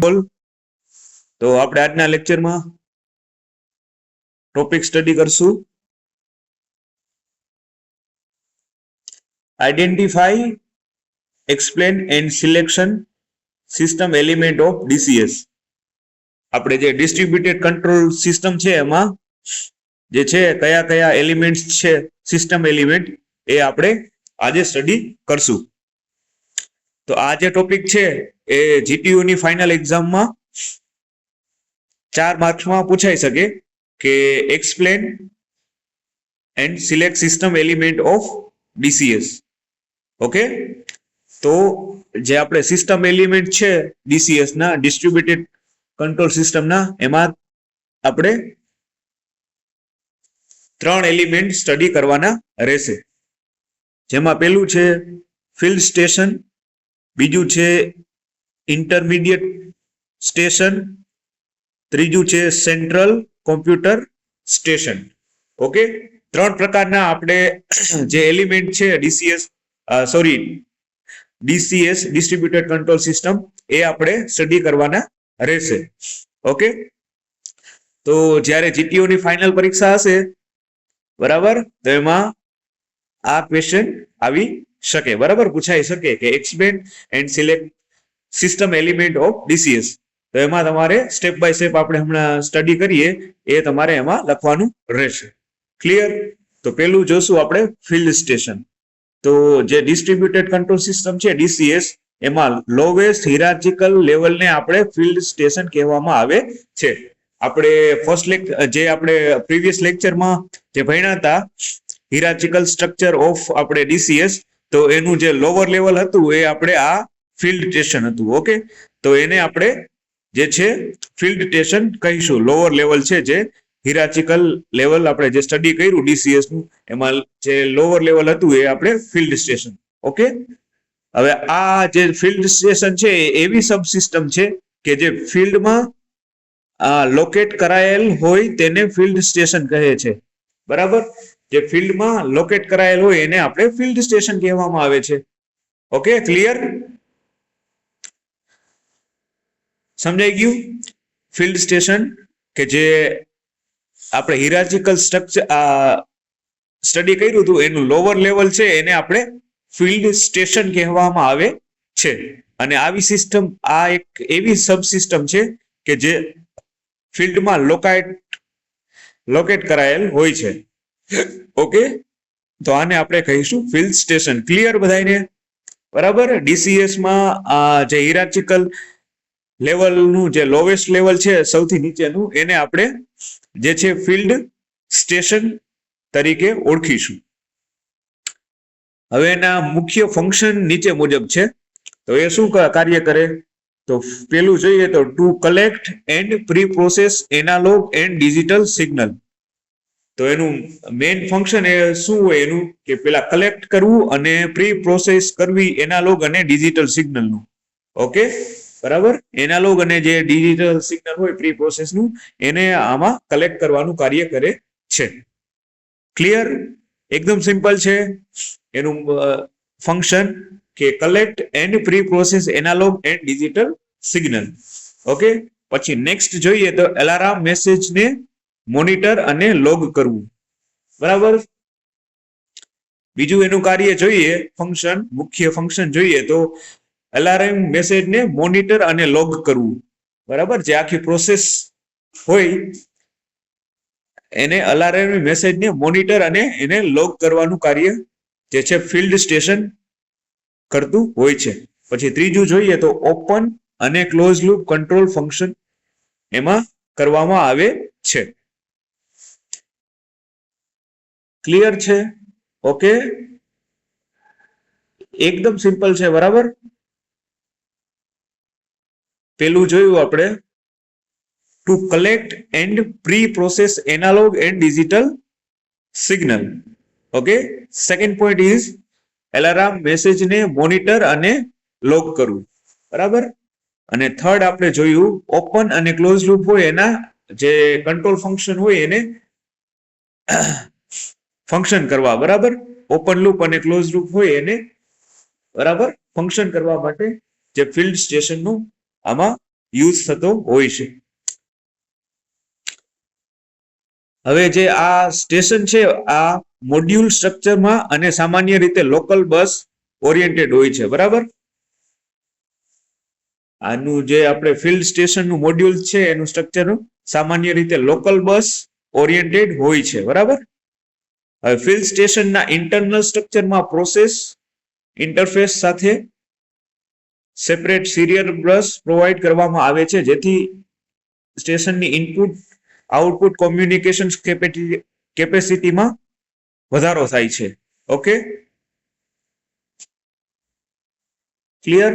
બોલ તો આપણે આજના લેક્ચરમાં ટોપિક સ્ટડી કરશું identify explain and selection system element of DCS. આપણે જે ડિસ્ટ્રીબ્યુટેડ કંટ્રોલ સિસ્ટમ છે એમાં જે છે કયા કયા એલિમેન્ટ્સ છે સિસ્ટમ એલિમેન્ટ એ આપણે આજે સ્ટડી કરશું. તો આ જે ટોપિક છે એ જીટીયુ ની ફાઇનલ એક્ઝામમાં 4 માર્ક્સમાં પૂછાઈ શકે કે explain and select system element of DCS. Okay, તો જે આપણે સિસ્ટમ એલિમેન્ટ છે ડીસીએસ ના ડિસ્ટ્રીબ્યુટેડ કંટ્રોલ સિસ્ટમ ના એમાં આપણે 3 એલિમેન્ટ સ્ટડી કરવાના રહેશે. જેમાં પહેલું છે ફિલ્ડ સ્ટેશન, બીજું છે ઇન્ટરમીડિયેટ સ્ટેશન, ત્રીજું છે સેન્ટ્રલ કોમ્પ્યુટર સ્ટેશન. ઓકે, 3 પ્રકારના આપણે જે એલિમેન્ટ છે ડીસીએસ ડિસ્ટ્રીબ્યુટેડ કંટ્રોલ સિસ્ટમ એ આપણે સ્ટડી કરવાના રહેશે. ઓકે, તો જ્યારે જીટીયુ ની ફાઇનલ પરીક્ષા હશે બરાબર, તો એમાં આ ક્વેશ્ચન આવી શકે, બરાબર, પૂછાઈ શકે કે explain and select system element of DCS. તો એમાં તમારે સ્ટેપ બાય સ્ટેપ આપણે હમણાં સ્ટડી કરીએ એ તમારે એમાં લખવાનું રહેશે. ક્લિયર? તો પેલું જોશું આપણે ફિલ્ડ સ્ટેશન. તો જે ડિસ્ટ્રીબ્યુટેડ કંટ્રોલ સિસ્ટમ છે ડીસીએસ એમાં લોવેસ્ટ હિરાર્ચિકલ લેવલને આપણે ફિલ્ડ સ્ટેશન કહેવામાં આવે છે. આપણે જે આપણે પ્રીવિયસ લેક્ચરમાં જે ભણ્યા હતા હિરાર્ચિકલ સ્ટ્રક્ચર ઓફ આપણે ડીસીએસ, તો એનું જે લોવર લેવલ હતું એ આપણે આ ફિલ્ડ સ્ટેશન હતું. ઓકે, તો એને આપણે જે છે ફિલ્ડ સ્ટેશન કહીશું. લોવર લેવલ છે જે હિરાર્ચિકલ લેવલ આપણે જે સ્ટડી કર્યું ડીસીએસ નું એમાં જે લોવર લેવલ હતું એ આપણે ફિલ્ડ સ્ટેશન. ઓકે, હવે આ જે ફિલ્ડ સ્ટેશન છે એવી સબસિસ્ટમ છે કે જે ફિલ્ડમાં લોકેટ કરાયેલ હોય તેને ફિલ્ડ સ્ટેશન કહે છે. બરાબર, જે ફિલ્ડમાં લોકેટ કરાયેલ હોય એને આપણે ફિલ્ડ સ્ટેશન કહેવામાં આવે છે. Okay, clear? સમજાઈ ગયું? ફિલ્ડ સ્ટેશન કે જે આપણે હિરાર્ચિકલ સ્ટ્રક્ચર સ્ટડી કર્યું હતું એનું લોવર લેવલ છે એને આપણે ફિલ્ડ સ્ટેશન કહેવામાં આવે છે. અને આવી સિસ્ટમ આ એક એવી સબસિસ્ટમ છે કે જે ફિલ્ડમાં લોકેટ કરાયેલ હોય છે. ઓકે, તો આને આપણે કહીશું ફિલ્ડ સ્ટેશન. ક્લિયર બધાને? બરાબર, ડીસીએસ માં જે હિરાર્ચિકલ લેવલનું જે લોવેસ્ટ લેવલ છે સૌથી નીચેનું એને આપણે જે છે ફિલ્ડ સ્ટેશન તરીકે ઓળખીશું. હવે એના મુખ્ય ફંક્શન નીચે મુજબ છે. તો એ શું કાર્ય કરે? તો પેલું જોઈએ તો to collect and pre process analog and digital signal. તો એનું મેઇન ફંક્શન એ શું હોય એનું કે પેલા કલેક્ટ કરવું અને પ્રી પ્રોસેસ કરવી એનાલોગ અને ડિજિટલ સિગ્નલનું. ઓકે, બરાબર, એનાલોગ અને જે ડિજિટલ સિગ્નલ હોય પ્રી પ્રોસેસનું એને આમાં કલેક્ટ કરવાનું કાર્ય કરે છે. ક્લિયર? એકદમ સિમ્પલ છે એનું ફંક્શન કે collect and pre process analog and digital signal. Okay, પછી નેક્સ્ટ જોઈએ તો એલાર્મ મેસેજને મોનિટર અને લોગ કરવું. બરાબર, બીજું એનું કાર્ય જોઈએ ફંક્શન, મુખ્ય ફંક્શન જોઈએ તો એલાર્મ મેસેજને મોનિટર અને લોગ કરવું. બરાબર, જે આખી પ્રોસેસ હોય એને અલાર્મ મેસેજને મોનિટર અને એને લોગ કરવાનું કાર્ય જે છે ફિલ્ડ સ્ટેશન કરતું હોય છે. પછી ત્રીજું જોઈએ તો ઓપન અને ક્લોઝ લૂપ કંટ્રોલ ફંક્શન એમાં કરવામાં આવે છે. ક્લિયર છે? ઓકે, એકદમ સિમ્પલ છે. બરાબર, પેલું જોયું આપણે to collect and pre process analog and digital signal. Okay, second point is alarm મેસેજને મોનિટર અને લોગ કરવું. બરાબર, અને થર્ડ આપણે જોયું ઓપન અને ક્લોઝ લૂપ હોય એના જે કંટ્રોલ ફંક્શન હોય એને ફંક્શન કરવા. બરાબર, ઓપન લૂપ અને ક્લોઝ લૂપ હોય એને બરાબર ફંક્શન કરવા માટે જે ફિલ્ડ સ્ટેશનનું આમાં યુઝ થતો હોય છે. હવે જે આ સ્ટેશન છે આ મોડ્યુલ સ્ટ્રક્ચરમાં અને સામાન્ય રીતે લોકલ બસ ઓરિએન્ટેડ હોય છે. બરાબર, આનું જે આપણે ફિલ્ડ સ્ટેશનનું મોડ્યુલ છે એનું સ્ટ્રક્ચર સામાન્ય રીતે લોકલ બસ ઓરિએન્ટેડ હોય છે. બરાબર, હવે ફિલ્ડ સ્ટેશનના ઇન્ટરનલ સ્ટ્રક્ચરમાં પ્રોસેસ ઇન્ટરફેસ સાથે સેપરેટ સિરિયલ બસ પ્રોવાઈડ કરવામાં આવે છે જેથી સ્ટેશનની ઇનપુટ આઉટપુટ કોમ્યુનિકેશન કેપેસિટીમાં વધારો થાય છે. Okay, clear?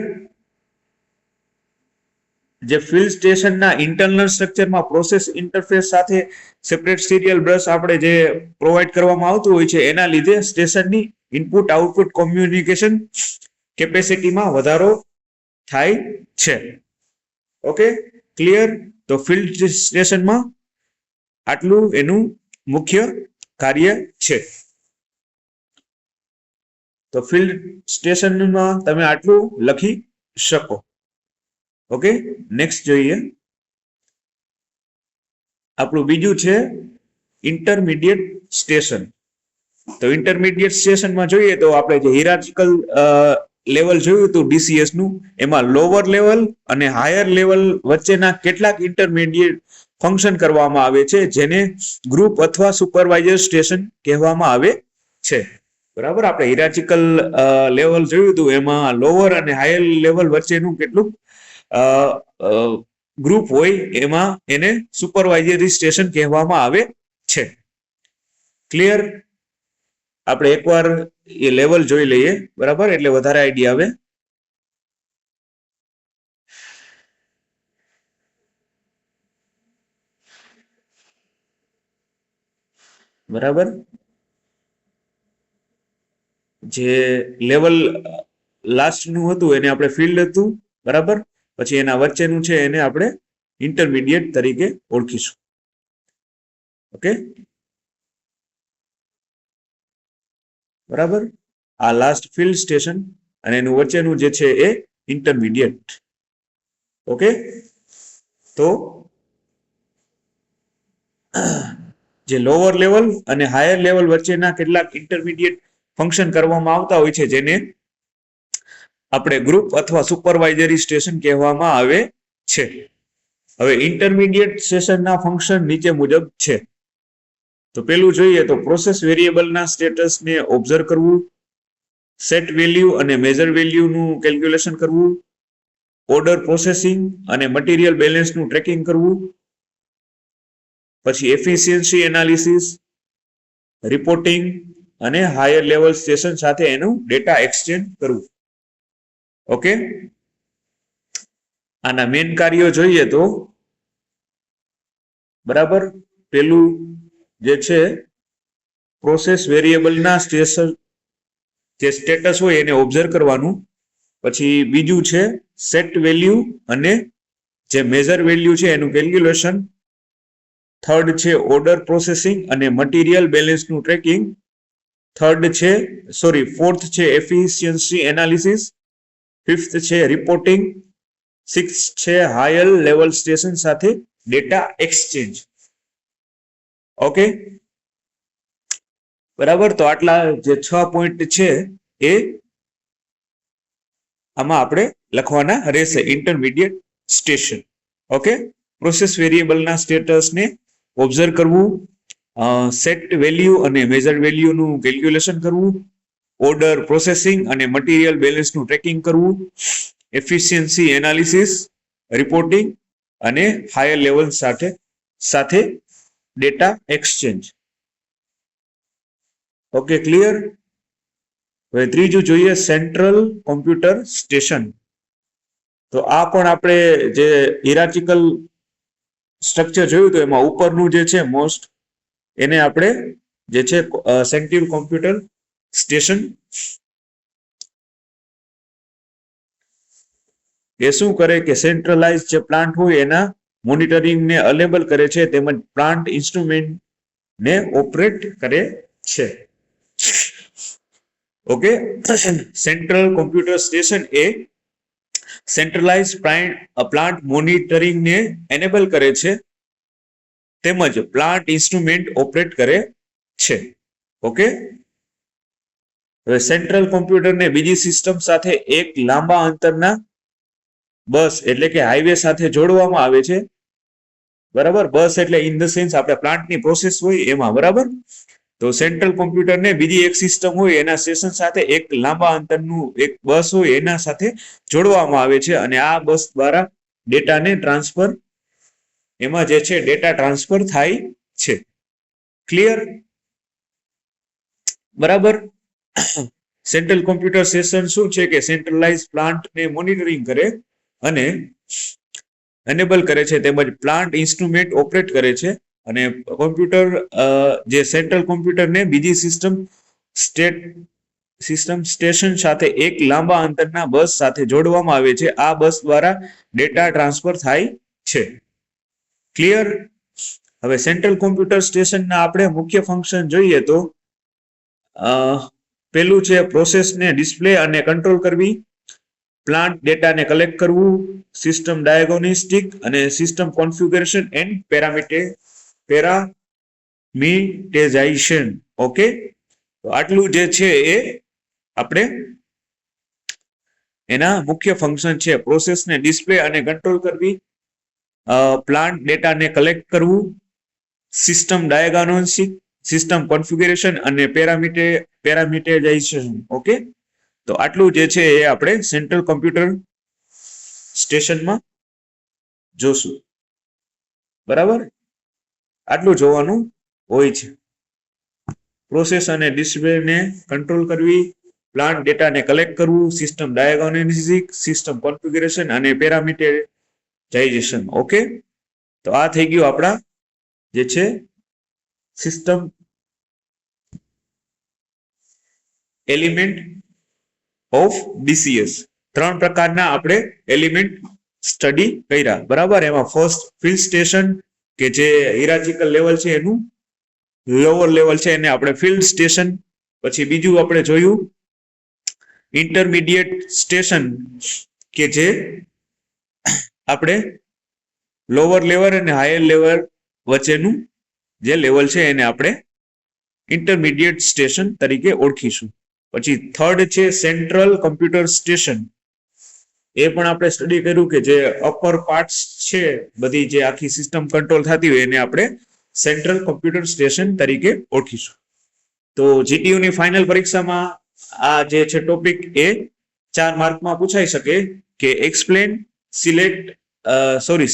જે ફિલ્ડ સ્ટેશનના ઇન્ટરનલ સ્ટ્રક્ચરમાં પ્રોસેસ ઇન્ટરફેસ સાથે સેપરેટ સિરિયલ બસ આપણે જે પ્રોવાઈડ કરવામાં આવતું હોય છે એના લીધે સ્ટેશનની ઇનપુટ આઉટપુટ કોમ્યુનિકેશન કેપેસિટીમાં વધારો થાય છે. Okay, clear? તો ફિલ્ડ સ્ટેશનમાં આટલું એનું મુખ્ય કાર્ય છે. તો ફિલ્ડ સ્ટેશનમાં તમે આટલું લખી શકો. ઓકે, નેક્સ્ટ જોઈએ. આપણું બીજું છે ઇન્ટરમીડિયેટ સ્ટેશન. તો ઇન્ટરમીડિયેટ સ્ટેશનમાં જોઈએ તો આપણે જે હિરાર્ચિકલ લેવલ જોયું હતું ડીસીએસ નું, એમાં લોઅર લેવલ અને હાયર લેવલ વચ્ચેના કેટલાક ઇન્ટરમીડિયેટ ફંક્શન કરવામાં આવે છે જેને ગ્રુપ અથવા સુપરવાઇઝર સ્ટેશન કહેવામાં આવે છે. બરાબર, આપણે હિરાર્ચિકલ લેવલ જોયું હતું એમાં લોઅર અને હાયર લેવલ વચ્ચેનું કેટલું ગ્રુપ હોય એમાં એને સુપરવાઇઝરી સ્ટેશન કહેવામાં આવે છે. ક્લિયર? આપણે એકવાર એ લેવલ જોઈ લઈએ. બરાબર, એટલે વધારે આઈડિયા આવે. બરાબર, જે લેવલ લાસ્ટનું હતું એને આપણે ફિલ્ડ હતું. બરાબર, પછી એના વચ્ચેનું છે એને આપણે ઇન્ટરમીડિયેટ તરીકે ઓળખીશું. ઓકે, બરાબર, આ લાસ્ટ ફિલ્ડ સ્ટેશન અને એનું વચ્ચેનું જે છે એ ઇન્ટરમીડિયેટ. ઓકે, તો જે લોઅર લેવલ અને હાયર લેવલ વચ્ચેના કેટલાક ઇન્ટરમીડિયેટ ફંક્શન કરવામાં આવતા હોય છે જેને આપણે ગ્રુપ અથવા સુપરવાઇઝરી સ્ટેશન કહેવામાં આવે છે. હવે ઇન્ટરમીડિયેટ સ્ટેશનના ફંક્શન નીચે મુજબ છે. તો પેલું જોઈએ તો પ્રોસેસ વેરિયેબલના સ્ટેટસને ઓબ્ઝર્વ કરવું, સેટ વેલ્યુ અને મેજર વેલ્યુનું કેલ્ક્યુલેશન કરવું, ઓર્ડર પ્રોસેસિંગ અને મટીરિયલ બેલેન્સનું ટ્રેકિંગ કરવું, પછી એફિશિયન્સી એનાલિસિસ, રિપોર્ટિંગ અને હાયર લેવલ સ્ટેશન સાથે એનું ડેટા એક્સચેન્જ કરવું. ઓકે, આના મેઇન કાર્યો જોઈએ તો બરાબર, પેલું જે છે પ્રોસેસ વેરિયેબલના જે સ્ટેટસ હોય એને ઓબ્ઝર્વ કરવાનું. પછી બીજું છે સેટ વેલ્યુ અને જે મેજર વેલ્યુ છે એનું કેલ્ક્યુલેશન. થર્ડ છે ઓર્ડર પ્રોસેસિંગ અને મટીરિયલ બેલેન્સનું ટ્રેકિંગ. ફોર્થ છે એફિશિયન્સી એનાલિસિસ. ફિફ્થ છે રિપોર્ટિંગ. સિક્સ છે હાયર લેવલ સ્ટેશન સાથે ડેટા એક્સચેન્જ. ઓકે, બરાબર, તો આટલા જે 6 પોઈન્ટ છે એ આમાં આપણે લખવાના રહેશે ઇન્ટરમીડિયેટ સ્ટેશન. ઓકે, પ્રોસેસ વેરિયેબલના સ્ટેટસને ઓબ્ઝર્વ કરવું, સેટ વેલ્યુ અને મેજર વેલ્યુનું કેલ્ક્યુલેશન કરવું, ઓર્ડર પ્રોસેસિંગ અને મટીરિયલ બેલેન્સનું ટ્રેકિંગ કરવું, એફિશિયન્સી એનાલિસિસ, રિપોર્ટિંગ અને હાયર લેવલ સાથે ડેટા એક્સચેન્જ. Okay, clear? હવે ત્રીજું જોઈએ સેન્ટ્રલ કોમ્પ્યુટર સ્ટેશન. તો આ પણ આપણે જે હિરાર્ચિકલ સ્ટ્રક્ચર જોયું તો એમાં ઉપરનું જે છે મોસ્ટ એને આપણે જે છે સેન્ટ્રલ કોમ્પ્યુટર સ્ટેશન. એ શું કરે કે સેન્ટ્રલાઇઝ જે પ્લાન્ટ હોય એના મોનિટરિંગને અલેબલ કરે છે તેમજ પ્લાન્ટ ઇન્સ્ટ્રુમેન્ટને ઓપરેટ કરે છે. ઓકે, સેન્ટ્રલ કોમ્પ્યુટર સ્ટેશન એ સેન્ટ્રલાઇઝ પ્લાન્ટ મોનિટરિંગ ને એનેબલ કરે છે તેમજ પ્લાન્ટ ઇન્સ્ટ્રુમેન્ટ ઓપરેટ કરે છે. ઓકે, હવે સેન્ટ્રલ કોમ્પ્યુટરને બીજી સિસ્ટમ સાથે એક લાંબા અંતરના બસ એટલે કે હાઈવે સાથે જોડવામાં આવે છે. બરાબર, બસ એટલે ઇન ધ સેન્સ આપણે પ્લાન્ટની પ્રોસેસ હોય એમાં. બરાબર, તો સેન્ટ્રલ કોમ્પ્યુટરને બીજી એક સિસ્ટમ હોય એના સ્ટેશન સાથે એક લાંબા અંતરનું એક બસ હોય એના સાથે જોડવામાં આવે છે અને આ બસ દ્વારા ડેટાને ટ્રાન્સફર એમાં જે છે ડેટા ટ્રાન્સફર થાય છે. ક્લિયર? બરાબર. સેન્ટ્રલ કોમ્પ્યુટર સ્ટેશન શું છે કે સેન્ટ્રલાઇઝ પ્લાન્ટને મોનિટરિંગ કરે અને એનેબલ કરે છે તેમજ પ્લાન્ટ ઇન્સ્ટ્રુમેન્ટ ઓપરેટ કરે છે અને કોમ્પ્યુટર જે સેન્ટ્રલ કોમ્પ્યુટરને બીજી સિસ્ટમ સ્ટેશન સાથે એક લાંબા અંતરના બસ સાથે જોડવામાં આવે છે. આ બસ દ્વારા ડેટા ટ્રાન્સફર થાય છે. ક્લિયર? હવે સેન્ટ્રલ કોમ્પ્યુટર સ્ટેશનના આપણે મુખ્ય ફંક્શન જોઈએ તો પેલું છે પ્રોસેસને ડિસ્પ્લે અને કંટ્રોલ કરવી, પ્લાન્ટ ડેટાને કલેક્ટ કરવું, સિસ્ટમ ડાયગ્નોસ્ટિક અને system configuration and parameterisation. Okay, તો આટલું જે છે એ આપણે એના મુખ્ય ફંક્શન છે. પ્રોસેસને ડિસ્પ્લે અને કંટ્રોલ કરવી, પ્લાન્ટ ડેટાને કલેક્ટ કરવું, સિસ્ટમ ડાયગ્નોસ્ટિક, સિસ્ટમ કોન્ફિગરેશન અને પેરામીટરાઇઝેશન. ઓકે, તો આટલું જે છે એ આપણે સેન્ટ્રલ કોમ્પ્યુટર સ્ટેશનમાં જોશું. બરાબર, આટલું જોવાનું હોય છે. પ્રોસેસ અને ડિસ્પ્લેને કંટ્રોલ કરવી, પ્લાન્ટ ડેટાને કલેક્ટ કરવું, સિસ્ટમ ડાયગ્નોસ્ટિક, સિસ્ટમ કોન્ફિગરેશન અને પેરામીટરાઇઝેશન. ઓકે, તો આ થઈ ગયું આપણા જે છે સિસ્ટમ એલિમેન્ટ ઓફ ડીસીએસ. 3 પ્રકારના આપણે એલિમેન્ટ સ્ટડી કર્યા. બરાબર, એમાં ફર્સ્ટ ફિલ્ડ સ્ટેશન કે જે હિરાર્ચિકલ લેવલ છે એનું લોઅર લેવલ છે એને આપણે ફિલ્ડ સ્ટેશન. પછી બીજું આપણે જોયું ઇન્ટરમીડિયેટ સ્ટેશન કે જે આપણે લોઅર લેવલ અને હાયર લેવલ વચ્ચેનું જે લેવલ છે એને આપણે ઇન્ટરમીડિયેટ સ્ટેશન તરીકે ઓળખીશું. પછી થર્ડ છે સેન્ટ્રલ કોમ્પ્યુટર સ્ટેશન. એ પણ આપણે સ્ટડી કર્યું કે જે અપર પાર્ટ્સ છે બધી જે આખી સિસ્ટમ કંટ્રોલ થતી હોય એને આપણે સેન્ટ્રલ કોમ્પ્યુટર સ્ટેશન તરીકે ઓળખીશું. તો જીટીયુ ની ફાઇનલ પરીક્ષામાં આ જે છે ટોપિક એ 4 માર્કમાં પૂછાઈ શકે કે explain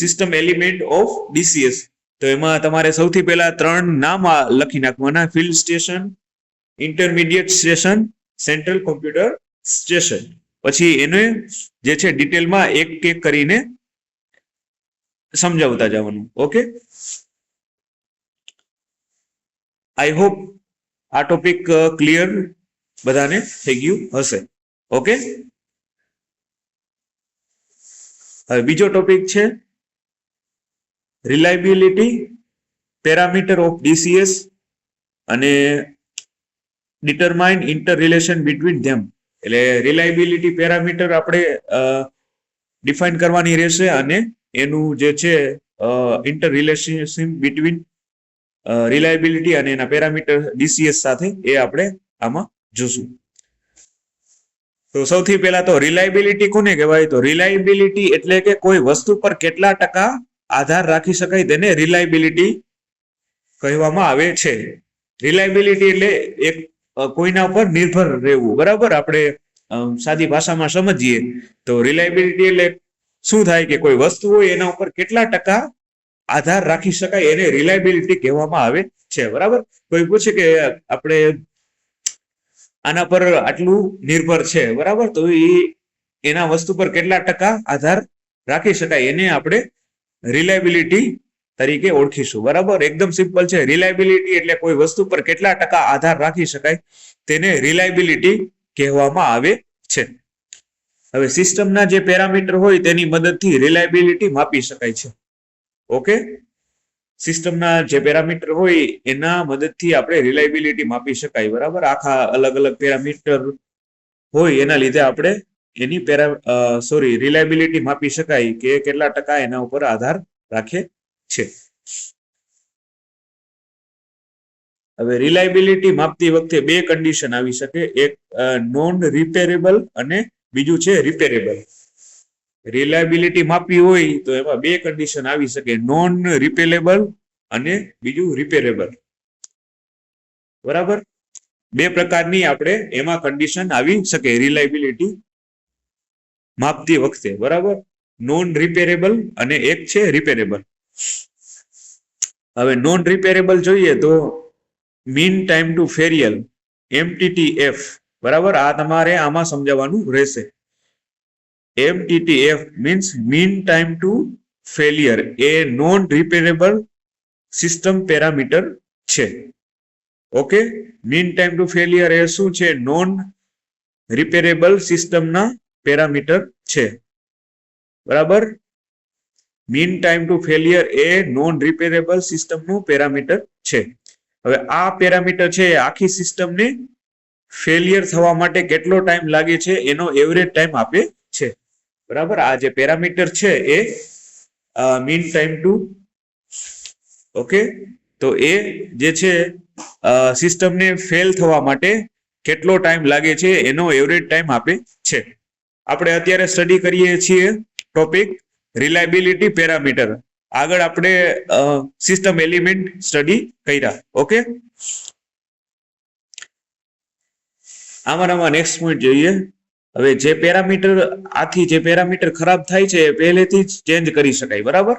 system element of DCS. તો એમાં તમારે સૌથી પહેલા 3 નામ લખી નાખવાના: field station, intermediate station, central computer station. પછી એને જે છે ડિટેલમાં એક એક કરીને સમજાવતા જવાનું. ઓકે, આઈ હોપ આ ટોપિક ક્લિયર બધાને થઈ ગયું હશે. ઓકે, હવે બીજો ટોપિક છે રિલાયબિલિટી પેરામીટર ઓફ ડીસીએસ અને ડિટરમાઇન ઇન્ટર રિલેશન બિટવીન ધેમ. એટલે રિલાયબિલિટી પેરામીટર આપણે ડિફાઇન કરવાની રહેશે અને એનું જે છે ઇન્ટર રિલેશન બિટવીન રિલાયબિલિટી અને એના પેરામીટર ડીસીએસ સાથે એ આપણે આમાં જોશું. તો સૌથી પહેલા તો રિલાયબિલિટી કોને કહેવાય? તો રિલાયબિલિટી એટલે કે કોઈ વસ્તુ પર કેટલા ટકા આધાર રાખી શકાય તેને રિલાયબિલિટી કહેવામાં આવે છે. રિલાયબિલિટી એટલે એક કોઈના ઉપર નિર્ભર રહેવું. બરાબર, આપણે સાદી ભાષામાં સમજીએ તો રિલાયબિલિટી એટલે શું થાય કે કોઈ વસ્તુ હોય એના ઉપર કેટલા ટકા આધાર રાખી શકાય એને રિલાયબિલિટી કહેવામાં આવે છે. બરાબર, કોઈ પૂછે કે આપણે આના પર આટલું નિર્ભર છે, બરાબર, તો એના વસ્તુ પર કેટલા ટકા આધાર રાખી શકાય એને આપણે રિલાયબિલિટી તરીકે ઓળખીશું. બરાબર, એકદમ સિમ્પલ છે. રિલાયબિલિટી એટલે કોઈ વસ્તુ પર કેટલા ટકા આધાર રાખી શકાય તેને રિલાયબિલિટી કહેવામાં આવે છે. હવે સિસ્ટમના જે પેરામીટર હોય તેની મદદથી રિલાયબિલિટી માપી શકાય છે. ઓકે, સિસ્ટમના જે પેરામીટર હોય એના મદદથી આપણે રિલાયબિલિટી માપી શકાય. બરાબર, આખા અલગ અલગ પેરામીટર હોય એના લીધે આપણે એની રિલાયબિલિટી માપી શકાય કે કેટલા ટકા એના ઉપર આધાર રાખે છે. હવે રિલાયબિલિટી માપતી વખતે બે કન્ડિશન આવી શકે, એક નોન રિપેરેબલ અને બીજું છે રિપેરેબલ. રિલાયબિલિટી માપવી હોય તો એમાં બે કન્ડિશન આવી શકે, નોન રિપેરેબલ અને બીજું રિપેરેબલ. બરાબર, બે પ્રકારની આપણે એમાં કન્ડિશન આવી શકે રિલાયબિલિટી માપતી વખતે. બરાબર, નોન રિપેરેબલ અને એક છે રિપેરેબલ. હવે નોન રિપેરેબલ જોઈએ તો mean time to failure, MTTF. બરાબર, આ તમારે આમાં સમજાવવાનું રહેશે. MTTF means mean time to failure, એ નોન રિપેરેબલ સિસ્ટમ પેરામીટર છે. Okay, mean time to failure એ શું છે? નોન રિપેરેબલ સિસ્ટમના પેરામીટર છે. બરાબર, મીન ટાઈમ ટુ ફેલિયર એ નોન રિપેરેબલ સિસ્ટમનું પેરામીટર છે. હવે આ પેરામીટર છે આખી સિસ્ટમને ફેલિયર થવા માટે કેટલો ટાઈમ લાગે છે એનો એવરેજ ટાઈમ આપે છે. બરાબર, આ જે પેરામીટર છે એ મીન ટાઈમ ટુ, ઓકે, તો એ જે છે સિસ્ટમને ફેલ થવા માટે કેટલો ટાઈમ લાગે છે એનો એવરેજ ટાઈમ આપે છે. આપણે અત્યારે સ્ટડી કરીએ છીએ ટોપિક રિલાયબિલિટી પેરામીટર. આગળ આપણે સિસ્ટમ એલિમેન્ટ સ્ટડી કર્યા. ઓકે, આમાં નેક્સ્ટ પોઈન્ટ જોઈએ. હવે જે પેરામીટર આથી જે પેરામીટર ખરાબ થાય છે એ પહેલેથી જ ચેન્જ કરી શકાય. બરાબર,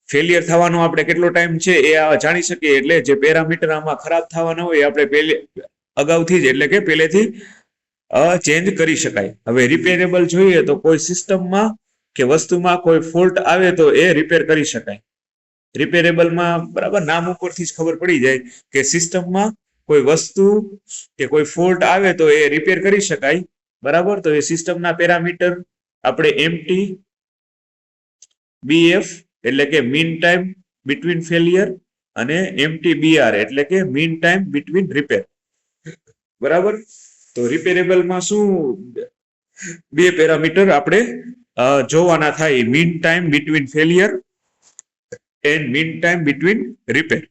ફેલિયર થવાનો આપણે કેટલો ટાઈમ છે એ જાણી શકીએ, એટલે જે પેરામીટર આમાં ખરાબ થવાના હોય આપણે અગાઉથી જ એટલે કે પહેલેથી ચેન્જ કરી શકાય. હવે રિપેરેબલ જોઈએ તો કોઈ સિસ્ટમમાં કે વસ્તુમાં કોઈ ફોલ્ટ આવે તો એ રિપેર કરી શકાય. રિપેરેબલમાં બરાબર નામ ઉપરથી જ ખબર પડી જાય કે સિસ્ટમમાં કોઈ વસ્તુ કે કોઈ ફોલ્ટ આવે તો એ રિપેર કરી શકાય. બરાબર, તો એ સિસ્ટમના પેરામીટર આપણે MTBF એટલે કે મીન ટાઈમ બિટવીન ફેલિયર અને MTBR એટલે કે મીન ટાઈમ બિટવીન રિપેર. બરાબર, તો રિપેરેબલમાં શું બે પેરામીટર આપણે જોવાના થાય, mean time between failure and mean time between repair.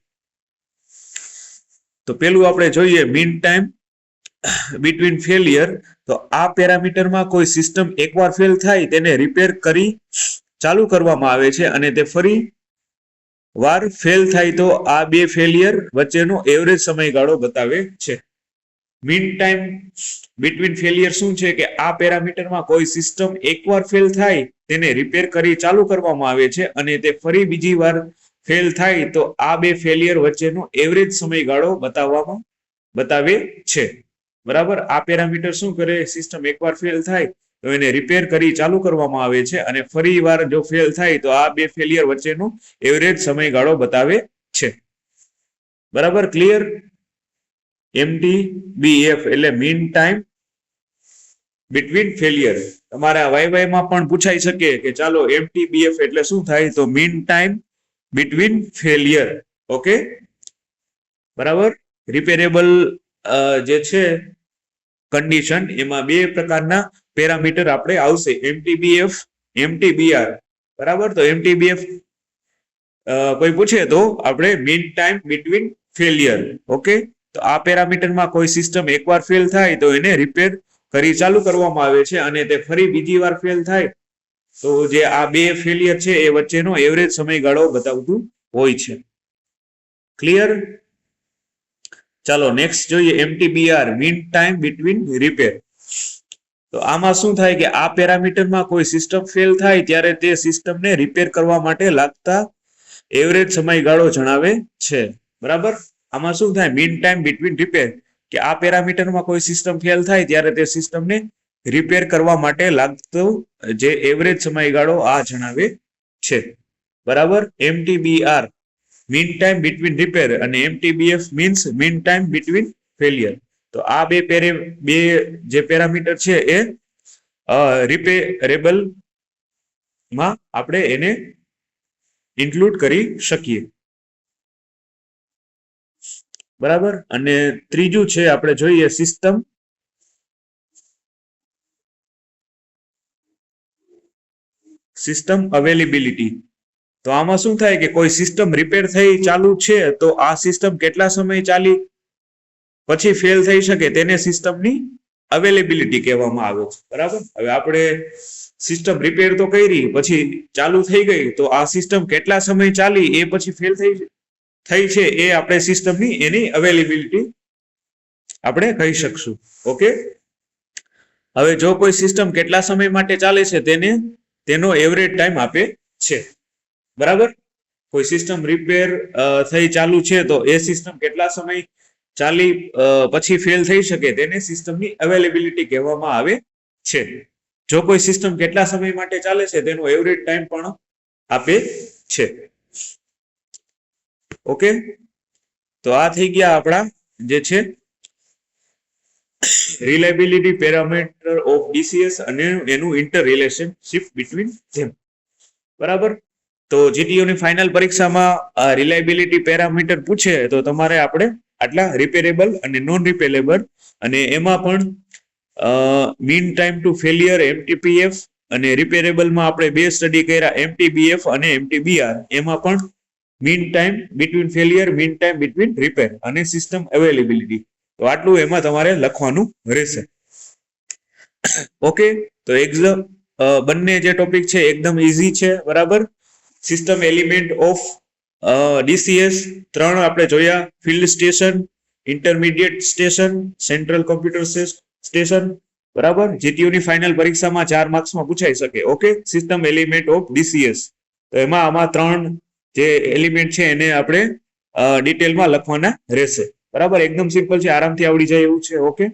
તો પેલું આપણે જોઈએ મીન ટાઈમ બિટવીન ફેલિયર. તો આ પેરામીટરમાં કોઈ સિસ્ટમ એકવાર ફેલ થાય તેને રિપેર કરી ચાલુ કરવામાં આવે છે અને તે ફરી વાર ફેલ થાય તો આ બે ફેલિયર વચ્ચેનો એવરેજ સમયગાળો બતાવે છે. મીન ટાઈમ બિટવીન ફેલિયર શું છે કે આ પેરામીટરમાં કોઈ સિસ્ટમ એકવાર ફેલ થાય તેને રિપેર કરી ચાલુ કરવામાં આવે છે અને તે ફરી બીજી વાર ફેલ થાય તો આ બે ફેલિયર વચ્ચેનો એવરેજ સમયગાળો બતાવે છે. બરાબર, આ પેરામીટર શું કરે? સિસ્ટમ એકવાર ફેલ થાય તો એને રિપેર કરી ચાલુ કરવામાં આવે છે અને ફરી વાર જો ફેલ થાય તો આ બે ફેલિયર વચ્ચેનો એવરેજ સમયગાળો બતાવે છે. બરાબર, ક્લિયર? MTBF એટલે મીન ટાઈમ બિટવીન ફેલિયર. તમારા વાયવાયમાં પણ પૂછાઈ શકે કે ચાલો MTBF એટલે શું થાય? તો mean time between failure. Okay, બરાબર. રિપેરેબલ જે છે કન્ડિશન એમાં બે પ્રકારના પેરામીટર આપણે આવશે, MTBF, MTBR. બરાબર, તો MTBF કોઈ પૂછે તો આપણે mean time between failure. Okay, તો આ પેરામીટરમાં કોઈ સિસ્ટમ એકવાર ફેલ થાય તો એને રિપેર કરી ચાલુ કરવામાં આવે છે અને તે ફરી બીજી વાર ફેલ થાય તો જે આ બે ફેલિયર છે એ વચ્ચેનો એવરેજ સમયગાળો બતાવતું હોય છે. ક્લિયર? ચાલો નેક્સ્ટ જોઈએ MTBR, mean time between repair. તો આમાં શું થાય કે આ પેરામીટરમાં કોઈ સિસ્ટમ ફેલ થાય ત્યારે તે સિસ્ટમને રિપેર કરવા માટે લાગતા એવરેજ સમયગાળો જણાવે છે. બરાબર, આમાં શું થાય? મીન ટાઈમ બિટવીન રિપેર, કે આ પેરામીટરમાં કોઈ સિસ્ટમ ફેલ થાય ત્યારે તે સિસ્ટમને રિપેર કરવા માટે લાગતો જે એવરેજ સમયગાળો આ જણાવે છે. બરાબર, MTBR mean time between repair અને MTBF means mean time between failure. તો આ બે જે પેરામીટર છે એ રિપેરેબલ માં આપણે એને ઇન્ક્લુડ કરી શકીએ. બરાબર, અને ત્રીજું છે આપણે જોઈએ સિસ્ટમ સિસ્ટમ અવેલેબિલિટી. તો આમાં શું થાય કે કોઈ સિસ્ટમ રિપેર થઈ ચાલુ છે તો આ સિસ્ટમ કેટલા સમય ચાલી પછી ફેલ થઈ શકે તેને સિસ્ટમની અવેલેબિલિટી કહેવામાં આવે છે. બરાબર. હવે આપણે સિસ્ટમ રિપેર તો કરી પછી ચાલુ થઈ ગઈ તો આ સિસ્ટમ કેટલા સમય ચાલી એ પછી ફેલ થઈ છે એ આપણે સિસ્ટમની એની અવેલેબિલિટી આપણે કહી શકશું. ઓકે. હવે જો કોઈ સિસ્ટમ કેટલા સમય માટે ચાલે છે તેનો એવરેજ ટાઈમ આપે છે. બરાબર. કોઈ સિસ્ટમ રિપેર થઈ ચાલુ છે તો એ સિસ્ટમ કેટલા સમય ચાલી પછી ફેલ થઈ શકે તેને સિસ્ટમની અવેલેબિલિટી કહેવામાં આવે છે. જો કોઈ સિસ્ટમ કેટલા સમય માટે ચાલે છે તેનો એવરેજ ટાઈમ પણ આપે છે. ઓકે. તો આ થઈ ગયા આપણા જે છે રિલાયબિલિટી પેરામીટર ઓફ DCS અને એનું ઇન્ટર રિલેશનશિપ બિટવીન ધેમ. બરાબર. તો જીટીયુ ની ફાઇનલ પરીક્ષામાં રિલાયબિલિટી પેરામીટર પૂછે તો તમારે આપણે આટલા રિપેરેબલ અને નોન રિપેરેબલ અને એમાં પણ mean time to failure MTPF અને રિપેરેબલમાં આપણે બે સ્ટડી કર્યા MTBF અને MTBR. એમાં પણ mean time between failure, mean time between repair અને સિસ્ટમ અવેલેબિલિટી. તો આટલું એમાં તમારે લખવાનું રહેશે. ઓકે. તો એક્ઝામ બંને જે ટોપિક છે એકદમ ઈઝી છે. બરાબર. સિસ્ટમ એલિમેન્ટ ઓફ DCS 3 આપણે જોયા. Field station, intermediate station, central computer station. બરાબર. જીટીયુ ની ફાઇનલ પરીક્ષામાં 4 માર્ક્સમાં પૂછાઈ શકે. Okay. System element of DCS. તો એમાં આમાં 3 જે એલિમેન્ટ છે એને આપણે ડિટેલમાં લખવાના રહેશે. બરાબર. એકદમ સિમ્પલ છે, આરામથી આવડી જાય એવું છે. ઓકે.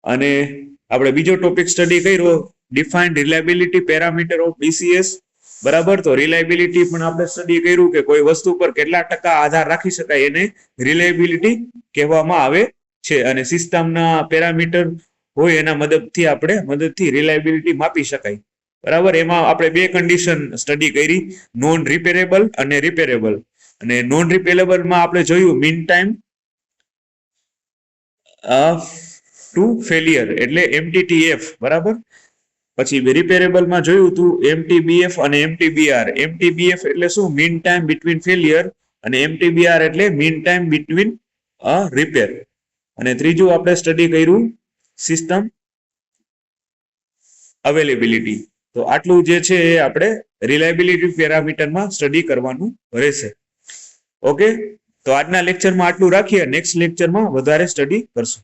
અને આપણે બીજો ટોપિક સ્ટડી કર્યો defined reliability parameter of DCS. બરાબર. તો રિલાયબિલિટી પણ આપણે સ્ટડી કર્યું કે કોઈ વસ્તુ પર કેટલા ટકા આધાર રાખી શકાય એને રિલાયબિલિટી કહેવામાં આવે છે. અને સિસ્ટમના પેરામીટર હોય એના મદદથી રિલાયબિલિટી માપી શકાય. બરાબર. એમાં આપણે બે કન્ડિશન સ્ટડી કરી, નોન રિપેરેબલ અને રિપેરેબલ. અને નોન રિપેરેબલમાં આપણે જોયું મીન ટાઈમ ટુ ફેલિયર એટલે MTTF. બરાબર. પછી રિપેરેબલમાં જોયું હતું MTBF અને MTBR. MTBF એટલે શું? Mean time between failure. અને MTBR એટલે મીન ટાઈમ બિટવીન રિપેર. અને ત્રીજું આપણે સ્ટડી કર્યું સિસ્ટમ અવેલેબિલિટી. તો આટલું જે છે એ આપણે રિલાયબિલિટી પેરામીટરમાં સ્ટડી કરવાનું રહેશે. ઓકે. તો આજના લેક્ચરમાં આટલું રાખીએ. નેક્સ્ટ લેક્ચરમાં વધારે સ્ટડી કરશું.